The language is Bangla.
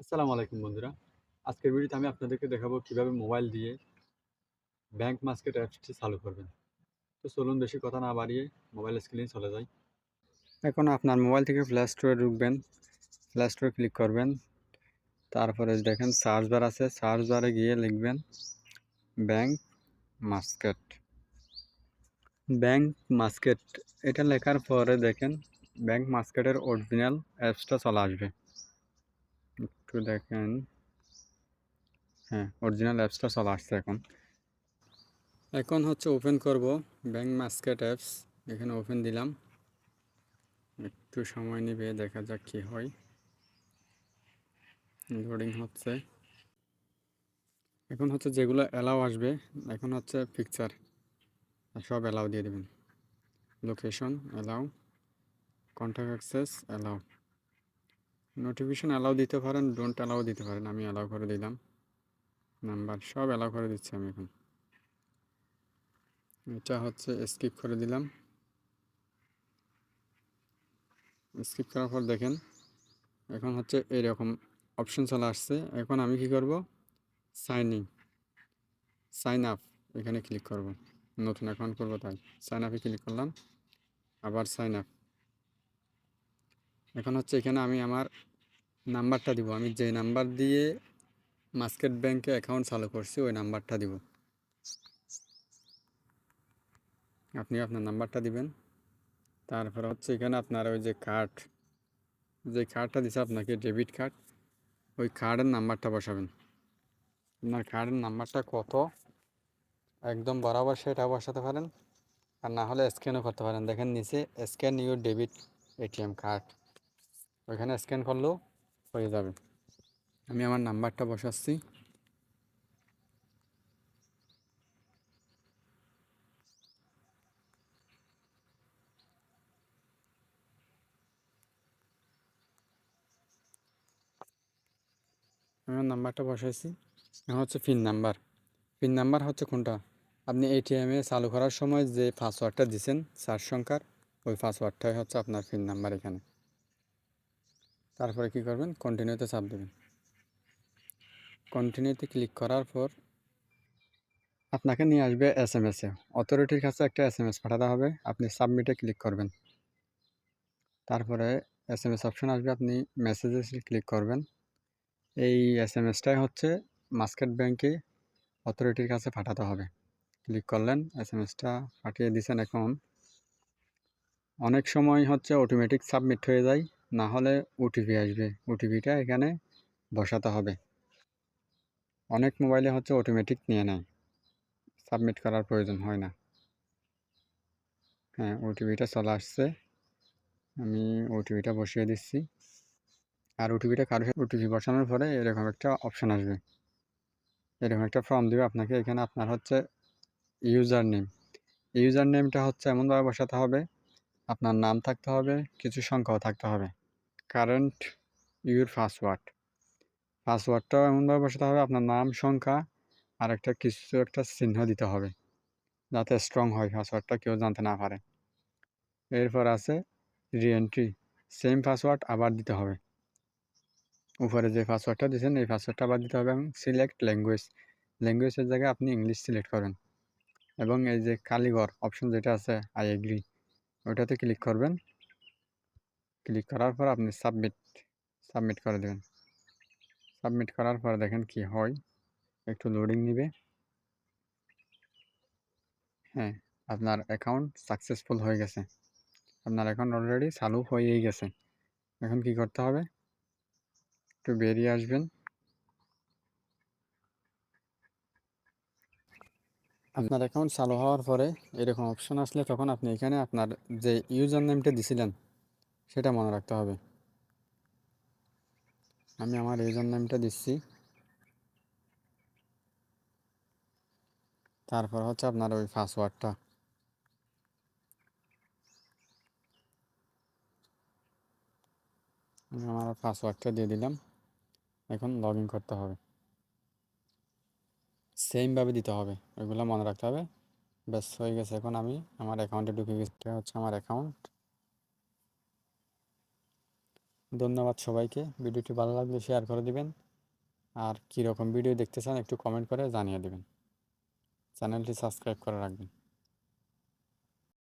আসসালামু আলাইকুম বন্ধুরা। আজকের ভিডিওতে আমি আপনাদেরকে দেখাবো কিভাবে মোবাইল দিয়ে ব্যাংক মাস্কেট অ্যাপসটি চালু করবেন। তো চলুন বেশি কথা না বাড়িয়ে মোবাইল স্ক্রিনে চলে যাই। এখন আপনার মোবাইল থেকে প্লে স্টোরে ঢুকবেন, প্লে স্টোরে ক্লিক করবেন। তারপরে দেখেন সার্চ বার আছে, সার্চ বারে গিয়ে লিখবেন ব্যাংক মাস্কেট। ব্যাংক মাস্কেট এটা লেখার পরে দেখেন ব্যাংক মাস্কেটের অরিজিনাল অ্যাপসটা চলে আসবে। একটু দেখেন, হ্যাঁ অরিজিনাল অ্যাপসটা চলে আসছে। এখন হচ্ছে ওপেন করব ব্যাংক মাস্কেট অ্যাপস। এখানে ওপেন দিলাম, একটু সময় নেবে, দেখা যাক কি হয়। লোডিং হচ্ছে। এখন হচ্ছে যেগুলো অ্যালাউ আসবে, এখন হচ্ছে পিকচার সব অ্যালাউ দিয়ে দেবেন। Location allow, contact access allow, notification allow দিতে পারেন, ডোন্ট অ্যালাউ দিতে পারেন। আমি অ্যালাউ করে দিলাম। নাম্বার সব অ্যালাউ করে দিচ্ছি আমি। এখন এটা হচ্ছে স্কিপ করে দিলাম। স্কিপ করার পর দেখেন এখন হচ্ছে এইরকম অপশন চলে আসছে। এখন আমি কি করব, সাইন আপ এখানে ক্লিক করব। নতুন অ্যাকাউন্ট করব তাই সাইন আপে ক্লিক করলাম, আবার সাইন আপ। এখন হচ্ছে এখানে আমি আমার নাম্বারটা দিব। আমি যে নাম্বার দিয়ে মাস্কেট ব্যাংকে অ্যাকাউন্ট চালু করছি ওই নাম্বারটা দিব। আপনি আপনার নাম্বারটা দিবেন। তারপর হচ্ছে এখানে আপনার ওই যে কার্ডটা দিছে আপনাকে, ডেবিট কার্ড, ওই কার্ডের নাম্বারটা বসাবেন। আপনার কার্ডের নাম্বারটা কত একদম বরাবর সেটা বসাতে পারেন, আর না হলে স্ক্যানও করতে পারেন। দেখেন নিচে scan your debit ATM card, ওইখানে স্ক্যান করলেও হয়ে যাবে। আমি আমার নাম্বারটা বসাচ্ছি। আমার নাম্বারটা বসাইছি। এখন হচ্ছে পিন নাম্বার হচ্ছে কোনটা, আপনি এটিএমে চালু করার সময় যে পাসওয়ার্ডটা দিয়েছেন 4 সংখ্যার, ওই পাসওয়ার্ডটাই হচ্ছে আপনার পিন নাম্বার এখানে। তারপরে কি করবেন, কন্টিনিউতে চাপ দেবেন। কন্টিনিউতে ক্লিক করার পর আপনাকে নিয়ে আসবে এসএমএসে, অথরিটির কাছে একটা এসএমএস পাঠাতে হবে। আপনি সাবমিটে ক্লিক করবেন। তারপরে এসএমএস অপশন আসবে, আপনি মেসেজে ক্লিক করবেন। এই এসএমএসটাই হচ্ছে মাস্কেট ব্যাংকে অথরিটির কাছে পাঠাতে হবে। ক্লিক করলেন, এসএমএসটা পাঠিয়ে দিয়েছেন। এখন অনেক সময় হচ্ছে অটোমেটিক সাবমিট হয়ে যায়, না হলে ওটিপি আসবে, ওটিপিটা এখানে বসাতে হবে। অনেক মোবাইলে হচ্ছে অটোমেটিক নিয়ে নেয়, সাবমিট করার প্রয়োজন হয় না। হ্যাঁ ওটিপিটা চলে আসছে, আমি ওটিপিটা বসিয়ে দিচ্ছি। আর ওটিপিটা ওটিপি বসানোর পরে এরকম একটা অপশান আসবে, এরকম একটা ফর্ম দেবে আপনাকে। এখানে আপনার হচ্ছে ইউজার নেমটা হচ্ছে এমনভাবে বসাতে হবে, আপনার নাম থাকতে হবে, কিছু সংখ্যাও থাকতে হবে। কারেন্ট ইউর পাসওয়ার্ডটাও এমনভাবে বসাতে হবে, আপনার নাম, সংখ্যা আর কিছু একটা চিহ্ন দিতে হবে, যাতে স্ট্রং হয়, পাসওয়ার্ডটা কেউ জানতে না পারে। এরপর আছে রিএন্ট্রি, সেম পাসওয়ার্ড আবার দিতে হবে। উপরে যে পাসওয়ার্ডটা দিয়েছেন এই পাসওয়ার্ডটা আবার দিতে হবে। এবং সিলেক্ট ল্যাঙ্গুয়েজের জায়গায় আপনি ইংলিশ সিলেক্ট করবেন। এবং এই যে কালীঘর অপশন যেটা আছে আই এগ্রি, ওইটাতে ক্লিক করবেন। ক্লিক করার পর আপনি সাবমিট করে দেবেন। সাবমিট করার পর দেখেন কি হয়, একটু লোডিং নিবে। হ্যাঁ আপনার অ্যাকাউন্ট সাকসেসফুল হয়ে গেছে, আপনার অ্যাকাউন্ট অলরেডি চালু হয়েই গেছে। এখন কি করতে হবে, একটু বেরিয়ে আসবেন। আপনার অ্যাকাউন্ট চালু হওয়ার পরে এরকম অপশন আসলে তখন আপনি এখানে আপনার যে ইউজার নেমটা দিছিলেন সেটা মনে রাখতে হবে। আমি আমার ইউজার নেমটা দিচ্ছি। তারপর হচ্ছে আপনার ওই পাসওয়ার্ডটা, আমি আমার পাসওয়ার্ডটা দিয়ে দিলাম। এখন লগ ইন করতে হবে, সেমভাবে দিতে হবে, ওইগুলো মনে রাখতে হবে। ব্যাস হয়ে গেছে। এখন আমি আমার অ্যাকাউন্টে ঢুকে গেছি, এটা হচ্ছে আমার অ্যাকাউন্ট। ধন্যবাদ সবাইকে। ভিডিওটি ভালো লাগলে শেয়ার করে দিবেন। আর কীরকম ভিডিও দেখতে চান একটু কমেন্ট করে জানিয়ে দেবেন। চ্যানেলটি সাবস্ক্রাইব করে রাখবেন।